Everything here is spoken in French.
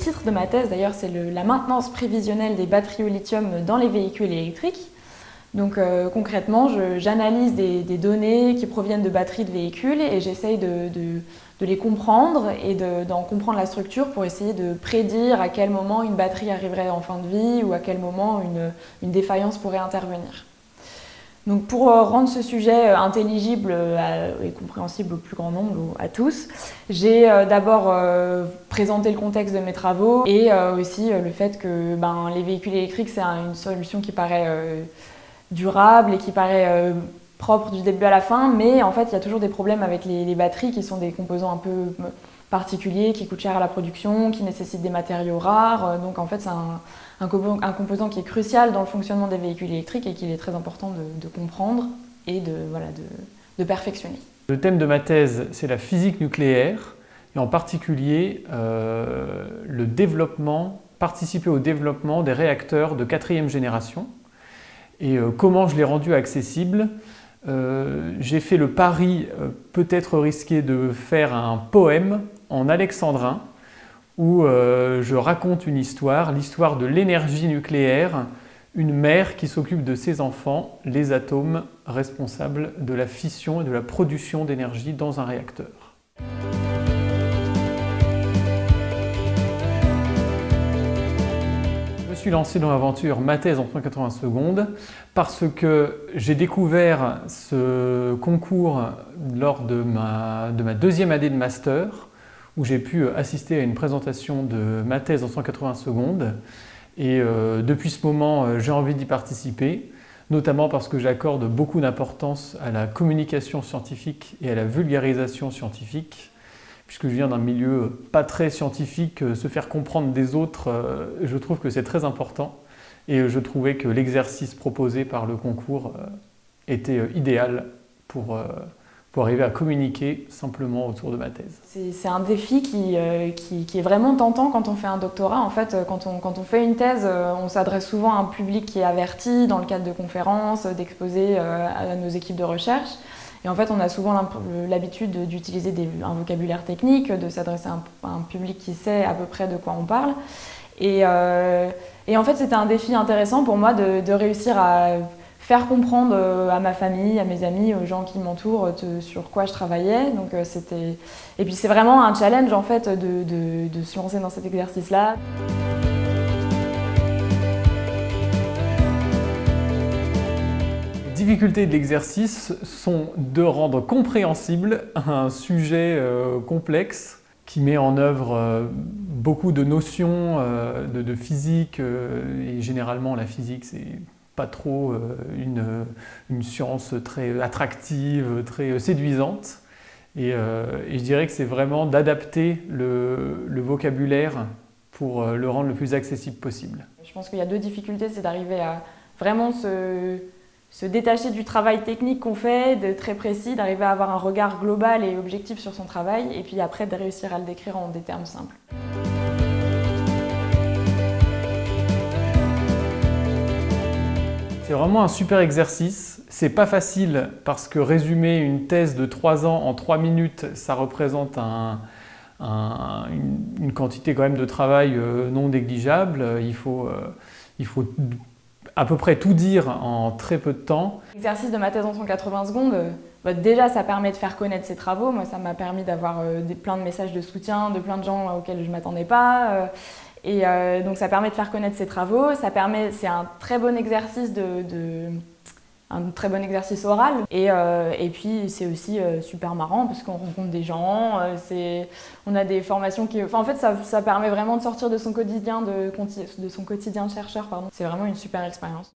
titre de ma thèse d'ailleurs, c'est la maintenance prévisionnelle des batteries au lithium dans les véhicules électriques. Donc concrètement, j'analyse des données qui proviennent de batteries de véhicules et j'essaye de les comprendre et d'en comprendre la structure pour essayer de prédire à quel moment une batterie arriverait en fin de vie ou à quel moment une défaillance pourrait intervenir. Donc pour rendre ce sujet intelligible et compréhensible au plus grand nombre, à tous, j'ai d'abord présenté le contexte de mes travaux et aussi le fait que les véhicules électriques, c'est une solution qui paraît durable et qui paraît propre du début à la fin, mais en fait il y a toujours des problèmes avec les batteries qui sont des composants un peu particuliers, qui coûtent cher à la production, qui nécessitent des matériaux rares, donc en fait c'est un composant qui est crucial dans le fonctionnement des véhicules électriques et qu'il est très important de comprendre et de perfectionner. Le thème de ma thèse, c'est la physique nucléaire et en particulier participer au développement des réacteurs de 4e génération. Et comment je l'ai rendu accessible? J'ai fait le pari peut-être risqué de faire un poème en alexandrin où je raconte une histoire, l'histoire de l'énergie nucléaire, une mère qui s'occupe de ses enfants, les atomes responsables de la fission et de la production d'énergie dans un réacteur. Je suis lancé dans l'aventure Ma thèse en 180 secondes parce que j'ai découvert ce concours lors de ma deuxième année de master où j'ai pu assister à une présentation de ma thèse en 180 secondes et depuis ce moment j'ai envie d'y participer, notamment parce que j'accorde beaucoup d'importance à la communication scientifique et à la vulgarisation scientifique. Puisque je viens d'un milieu pas très scientifique, se faire comprendre des autres, je trouve que c'est très important. Et je trouvais que l'exercice proposé par le concours était idéal pour arriver à communiquer simplement autour de ma thèse. C'est un défi qui est vraiment tentant quand on fait un doctorat. En fait, quand on fait une thèse, on s'adresse souvent à un public qui est averti dans le cadre de conférences, d'exposer à nos équipes de recherche. Et en fait, on a souvent l'habitude d'utiliser un vocabulaire technique, de s'adresser à un public qui sait à peu près de quoi on parle. Et en fait, c'était un défi intéressant pour moi de réussir à faire comprendre à ma famille, à mes amis, aux gens qui m'entourent sur quoi je travaillais. Donc, et puis c'est vraiment un challenge en fait de se lancer dans cet exercice-là. Les difficultés de l'exercice sont de rendre compréhensible un sujet complexe qui met en œuvre beaucoup de notions de physique et généralement la physique c'est pas trop une science très attractive, très séduisante et je dirais que c'est vraiment d'adapter le vocabulaire pour le rendre le plus accessible possible. Je pense qu'il y a deux difficultés, c'est d'arriver à vraiment se détacher du travail technique qu'on fait, de très précis, d'arriver à avoir un regard global et objectif sur son travail, et puis après de réussir à le décrire en des termes simples. C'est vraiment un super exercice. C'est pas facile parce que résumer une thèse de 3 ans en 3 minutes, ça représente une quantité quand même de travail non négligeable. Il faut à peu près tout dire en très peu de temps. L'exercice de ma thèse en 180 secondes, déjà ça permet de faire connaître ses travaux. Moi ça m'a permis d'avoir plein de messages de soutien de plein de gens auxquels je ne m'attendais pas. Donc ça permet de faire connaître ses travaux, c'est un très bon exercice un très bon exercice oral et puis c'est aussi super marrant parce qu'on rencontre des gens, on a des formations qui... en fait ça permet vraiment de sortir de son quotidien de chercheur, pardon. C'est vraiment une super expérience.